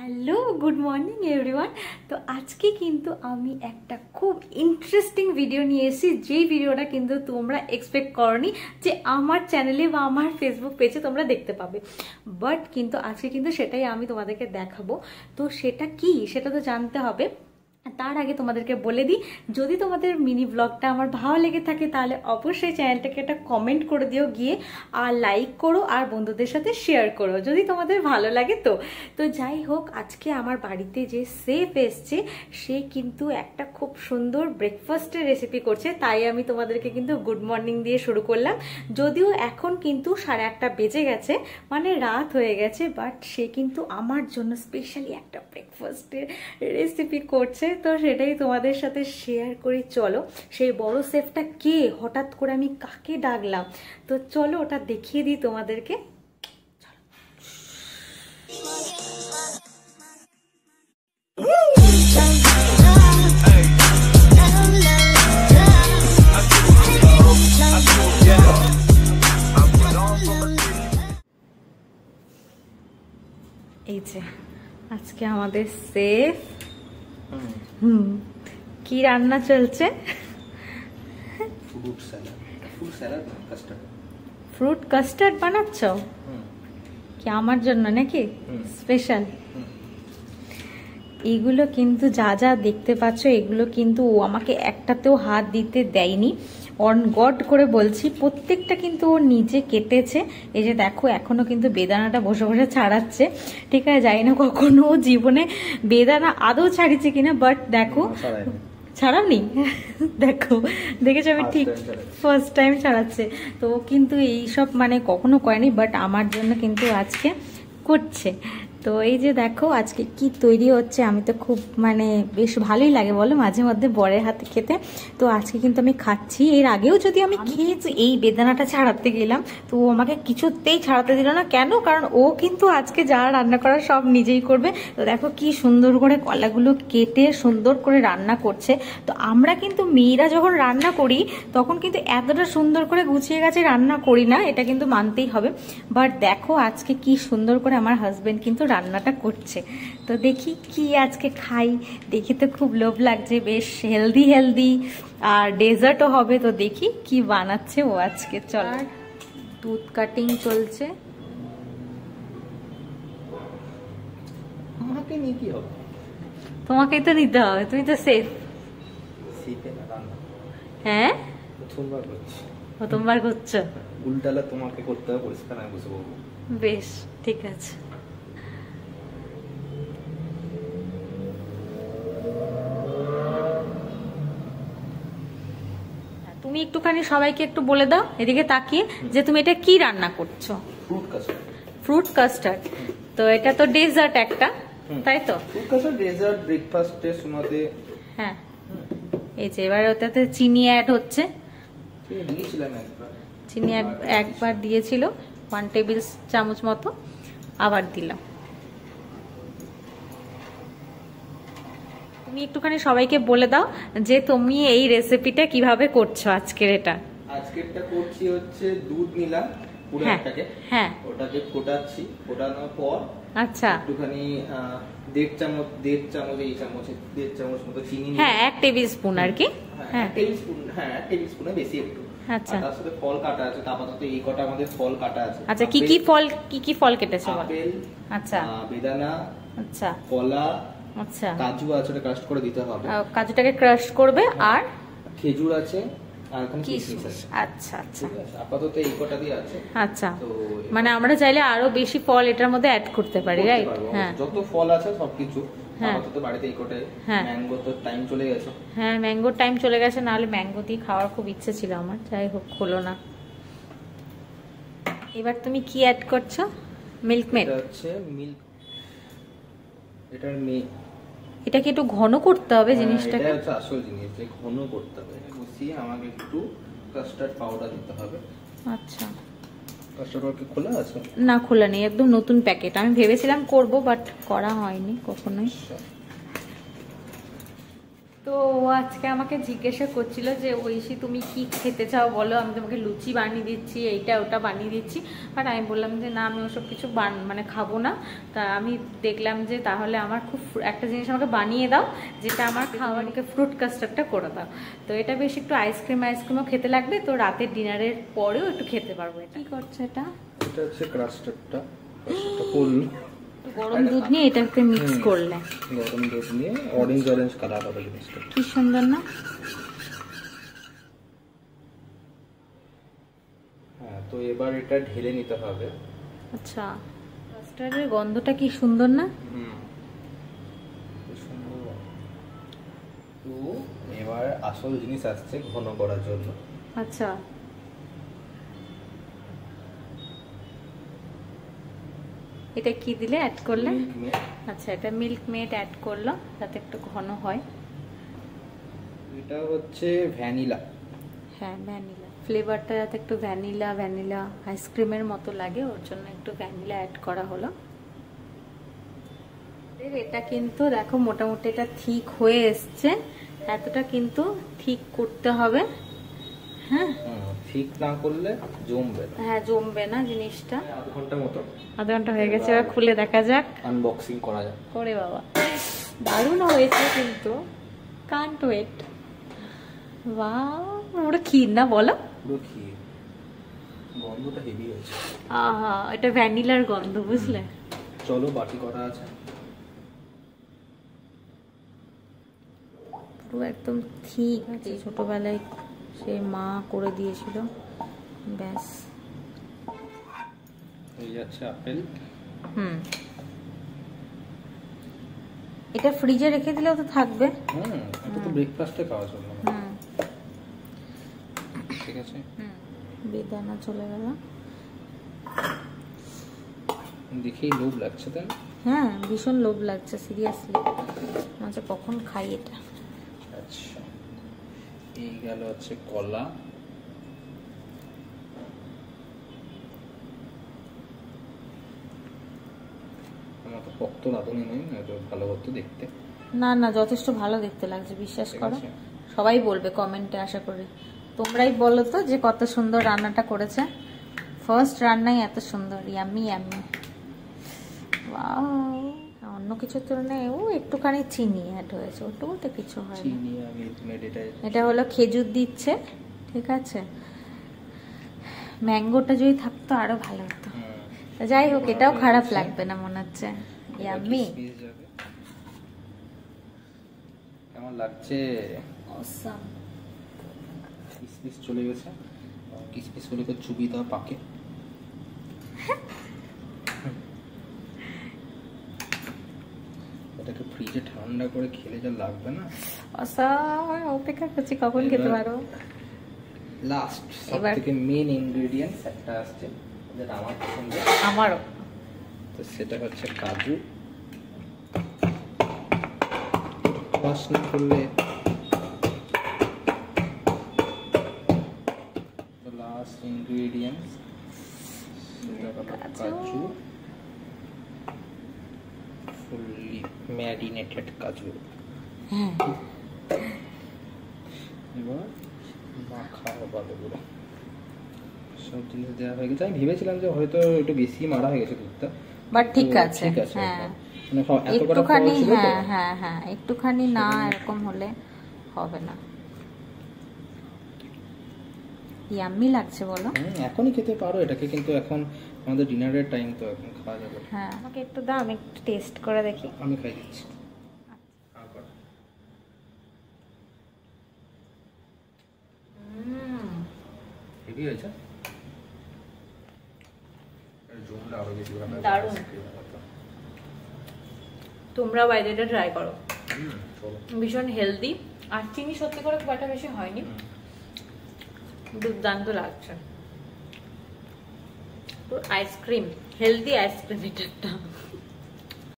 Hello good morning everyone. তো আজকে কিন্তু আমি একটা খুব ইন্টারেস্টিং ভিডিও নিয়ে এসেছি, যেই ভিডিওটা কিন্তু তোমরা এক্সপেক্ট করনি যে আমার চ্যানেলে বা আমার ফেসবুক পেজে তোমরা দেখতে পাবে। বাট কিন্তু আজকে কিন্তু সেটাই আমি তোমাদেরকে দেখাবো। তো সেটা কি সেটা তো জানতে হবে। তার আগে তোমাদেরকে বলে দিই, যদি তোমাদের মিনি ব্লগটা আমার ভালো লেগে থাকে তাহলে অবশ্যই চ্যানেলটাকে একটা কমেন্ট করে দিও গিয়ে, আর লাইক করো আর বন্ধুদের সাথে শেয়ার করো যদি তোমাদের ভালো লাগে। তো যাই হোক, আজকে আমার বাড়িতে যে সেফ এসছে সে কিন্তু একটা খুব সুন্দর ব্রেকফাস্টের রেসিপি করছে, তাই আমি তোমাদেরকে কিন্তু গুড মর্নিং দিয়ে শুরু করলাম। যদিও এখন কিন্তু 8:30 বেজে গেছে, মানে রাত হয়ে গেছে, বাট সে কিন্তু আমার জন্য স্পেশালি একটা ব্রেকফাস্টের রেসিপি করছে। তো সেটাই তোমাদের সাথে শেয়ার করি। চলো, সেই বড় শেফটা কে, হঠাৎ করে আমি কাকে ডাকলাম, তো চলো ওটা দেখিয়ে দিই তোমাদেরকে। এই যে আজকে আমাদের সেফ। কি রান্না চলছে? ফ্রুট কাস্টার্ড বানাচ্ছ কি আমার জন্য নাকি স্পেশাল? এগুলো কিন্তু যা যা দেখতে পাচ্ছ এগুলো কিন্তু ও আমাকে একটাতেও হাত দিতে দেয়নি। অন গড করে বলছি, প্রত্যেকটা কিন্তু ও নিজে কেটেছে। এই যে দেখো, এখনো কিন্তু বেদানাটা বসে বসে ছাড়াচ্ছে। ঠিক আছে, জানি না কখনো ও জীবনে বেদানা আদৌ ছাড়িয়েছে কিনা, বাট দেখো ছাড়াবনি। দেখো, দেখেছো আমি ঠিক ফার্স্ট টাইম ছাড়াচ্ছে। তো কিন্তু এইসব মানে কখনো করেনি, বাট আমার জন্য কিন্তু আজকে করছে। তো এই যে দেখো আজকে কি তৈরি হচ্ছে, আমি তো খুব মানে বেশ ভালোই লাগে বলো মাঝে মধ্যে বরের হাতে খেতে। তো আজকে কিন্তু আমি খাচ্ছি। এর আগেও যদি আমি খেয়েছি, এই বেদানাটা ছাড়াতে গেলাম তো ও আমাকে কিছুতেই ছাড়াতে দিল না। কেন? কারণ ও কিন্তু আজকে যা রান্না করা সব নিজেই করবে। তো দেখো কি সুন্দর করে কলাগুলো কেটে সুন্দর করে রান্না করছে। তো আমরা কিন্তু মেয়েরা যখন রান্না করি তখন কিন্তু এতটা সুন্দর করে গুছিয়ে গেছে রান্না করি না, এটা কিন্তু মানতেই হবে। বাট দেখো আজকে কি সুন্দর করে আমার হাজবেন্ড কিন্তু রান্নাটা করছে। তো দেখি কি আজকে খাই, দেখি তো খুব লোভ লাগছে, বেশ হেলদি হেলদি আর ডেজার্টও হবে। তো দেখি কি বানাচ্ছে ও আজকে। চল, দুধ কাটিং চলছে। তোমাকেই তো নিতে হবে, তুমি তো সেফ। হ্যাঁ, প্রথমবার করছো। উল্টালা তোমাকে করতে হবে, পরিষ্কার আমি বসে বলবো। বেশ, ঠিক আছে। তুমি একটুখানি সবাইকে একটু বলে দাও এদিকে তাকিয়ে যে তুমি এটা কি রান্না করছো। Fruit custard. Fruit custard. তো এটা তো ডেজার্ট একটা, তাই তো? ফ্রুট কাস্টার্ড ডেজার্ট ব্রেকফাস্টের সময়তে। হ্যাঁ, এই যে এবার ওটাতে চিনি অ্যাড হচ্ছে। চিনি একবার দিয়েছিল 1 টেবিল চামচ মতো, আবার দিলাম। তুমি একটুখানি সবাইকে বলে দাও যে তুমি এই রেসিপিটা কিভাবে করছো আজকের। আজকেরটা করছি হচ্ছে দুধ নিলাম পুরো একটাকে, হ্যাঁ ওটাকে ফোটাচ্ছি। ফোটানোর পর আচ্ছা একটুখানি 1.5 চামচ এই চামচে 1.5 চামচ মতো চিনি, হ্যাঁ 1 টেবিল স্পুন আর কি। হ্যাঁ 1 টেবিল স্পুন, হ্যাঁ 1 টেবিল স্পুনে বেশি একটু। আচ্ছা, তার সাথে ফল কাটা আছে। আপাতত এই কটা আমাদের ফল কাটা আছে। আচ্ছা, কি কি ফল কেটেছো? আপেল, আচ্ছা বেদানা, আচ্ছা কলা, আচ্ছা কাজু আছে, ওটা ক্রাশ করে দিতে হবে। কাজুটাকে ক্রাশ করবে। আর খেজুর আছে, আর এখানে কিশমিশ আছে। আচ্ছা আচ্ছা, আপাতত এই কটা দিয়ে আছে। আচ্ছা, মানে আমরা চাইলে আরো বেশি ফল এটার মধ্যে অ্যাড করতে পারি, রাইট? হ্যাঁ, যত ফল আছে সবকিছু। আপাতত বাড়িতে এই কটাই। ম্যাঙ্গো তো টাইম চলে গেছে। হ্যাঁ, ম্যাঙ্গোর টাইম চলে গেছে, নাহলে ম্যাঙ্গো দিয়ে খাওয়ার খুব ইচ্ছে ছিল আমার। যাই হোক, হলো না। এবার তুমি কি অ্যাড করছো? মিল্কমেড। এটা হচ্ছে মিল্ক, এটার এটা কি একটু ঘন করতে হবে জিনিসটাকে? এটা হচ্ছে আসল জিনিস, যে ঘন করতে হবে। বসিয়ে আমাকে একটু কাস্টার্ড পাউডার দিতে হবে। আচ্ছা, কাস্টার্ড পাউডার খোলা আছে? না, খোলা নেই, একদম নতুন প্যাকেট। আমি ভেবেছিলাম করব, বাট করা হয়নি কখনোই। তো ও আজকে আমাকে জিজ্ঞাসা করছিল যে ঐশী তুমি কি খেতে চাও বলো, আমি তোমাকে লুচি বানিয়ে দিচ্ছি, এইটা ওটা বানিয়ে দিচ্ছি। বাট আমি বললাম যে না, আমি ওসব কিছু মানে খাবো না। তা আমি দেখলাম যে তাহলে আমার খুব একটা জিনিস আমাকে বানিয়ে দাও যেটা আমার খাওয়ারকে ফ্রুট কাস্টার্ডটা করে দাও। তো এটা বেশ একটু আইসক্রিমও খেতে লাগবে, তো রাতের ডিনারের পরেও একটু খেতে পারবো। এটা কি করছে? এটা হচ্ছে কাস্টার্ডটা ফুল গরম দুধ নিয়ে এটাকে মিক্স করলে, গরম দুধ নিয়ে অরেঞ্জ কালার হবে জিনিসটা। কি সুন্দর না? হ্যাঁ, তো এবার এটা ঢেলে নিতে হবে। আচ্ছা, কাস্টার্ডের গন্ধটা কি সুন্দর না? তো এবার আসল জিনিস আসছে ঘন করার জন্য। আচ্ছা, এটা কি দিলে অ্যাড করলে? আচ্ছা, এটা মিল্ক মেড অ্যাড করলো যাতে একটু ঘন হয়। এটা হচ্ছে ভ্যানিলা। হ্যাঁ, ভ্যানিলা ফ্লেভারটা যাতে একটু ভ্যানিলা আইসক্রিমের মতো লাগে, ওর জন্য একটু ভ্যানিলা অ্যাড করা হলো। এটা কিন্তু দেখো মোটামুটি এটা ঠিক হয়ে এসছে, এতটা কিন্তু ঠিক করতে হবে। হ্যাঁ, ঠিক না করলে জমবে না। হ্যাঁ, জমবে না জিনিসটা। আধ ঘন্টা মতো, আধ ঘন্টা হয়ে গেছে, এবার খুলে দেখা যাক, আনবক্সিং করা যাক। করে বাবা, দারুণ হয়েছে কিন্তু, কান্ট ওয়েট। বাহ, ওটা ক্ষীর না বলো? পুরো ক্ষীর, গন্ধটা হেভি হয়েছে। আহা, এটা ভ্যানিলার গন্ধ, বুঝলে? চলো বাটি করা আছে। পুরো একদম ঠিক আছে, ছোটবেলায় সে মা করে দিয়েছিল। ব্যাস হয়ে যাচ্ছে আপেল। এটা ফ্রিজে রেখে দিলেও তো থাকবে। এটা তো ব্রেকফাস্টে খাওয়া চলবে। ঠিক আছে, বেদানা চলে গেল। দেখেই লোভ লাগছে তাই? হ্যাঁ, ভীষণ লোভ লাগছে সিরিয়াসলি। আচ্ছা, কখন খাই এটা? আচ্ছা, এই গেল হচ্ছে কলা। আমার তো পক্ত রাঁধুনি নই, এটা ভালো হতো দেখতে। না না, যথেষ্ট ভালো দেখতে লাগছে, বিশ্বাস করো। সবাই বলবে কমেন্টে, আশা করি। তোমরাই বলো তো যে কত সুন্দর রান্নাটা করেছে। ফার্স্ট রান্নাই এত সুন্দর, ইয়াম্মি ইয়াম্মি। ওয়াও, অন্য কিছুর তুলনায় ও একটুখানি চিনি অ্যাড হয়েছে, ওটুকু তো কিছু হয় না। চিনি আমি এটা হলো খেজুর দিচ্ছে, ঠিক আছে। ম্যাঙ্গোটা যদি থাকতো আরো ভালো হতো। যাই হোক, এটাও খারাপ লাগবে না মনে হচ্ছে। ইয়াম্মি, কেমন লাগছে? অসাম। কিসমিস চলে গেছে, কিসমিস গুলো চুবি দাও পাকে। এটাকে ফ্রিজে ঠান্ডা করে খেলে যা লাগবে না। অসাম, অপেক্ষা করছি কখন খেতে পারো। লাস্ট সবথেকে মেইন ইনগ্রেডিয়েন্টস একটা আসছে, যেটা আমার পছন্দ। আমারও। তো সেটা হচ্ছে কাজু। ওয়াশ না করলে লাস্ট ইনগ্রেডিয়েন্টস কাজু, ফুললি ম্যারিনেটেড কাজু। এবার মাখা ভালো করে সব জিনিস দেওয়া হয়ে গেছে। আমি ভেবেছিলাম যে হয়তো একটু বেশি মারা হয়ে গেছে দুধটা, বাট ঠিক আছে। হ্যাঁ, একটুখানি, হ্যাঁ হ্যাঁ হ্যাঁ, একটুখানি না এরকম হলে হবে না। ইয়াম্মি লাগছে বলো। এখনই খেতে পারো এটাকে, কিন্তু এখন আমাদের ডিনারের টাইম, তো এখন খাওয়া যাবে। হ্যাঁ, আমাকে একটু দাও, আমি একটু টেস্ট করে দেখি। আমি খাই দিচ্ছি। হেভি হয়েছে, দারুণ। তোমরা বাইরে এটা ট্রাই করো, ভীষণ হেলদি। আর চিনি সত্যি করে খুব একটা বেশি হয়নি, দুর্দান্ত লাগছে। আইসক্রিম, হেলদি আইসক্রিম এটা একটা।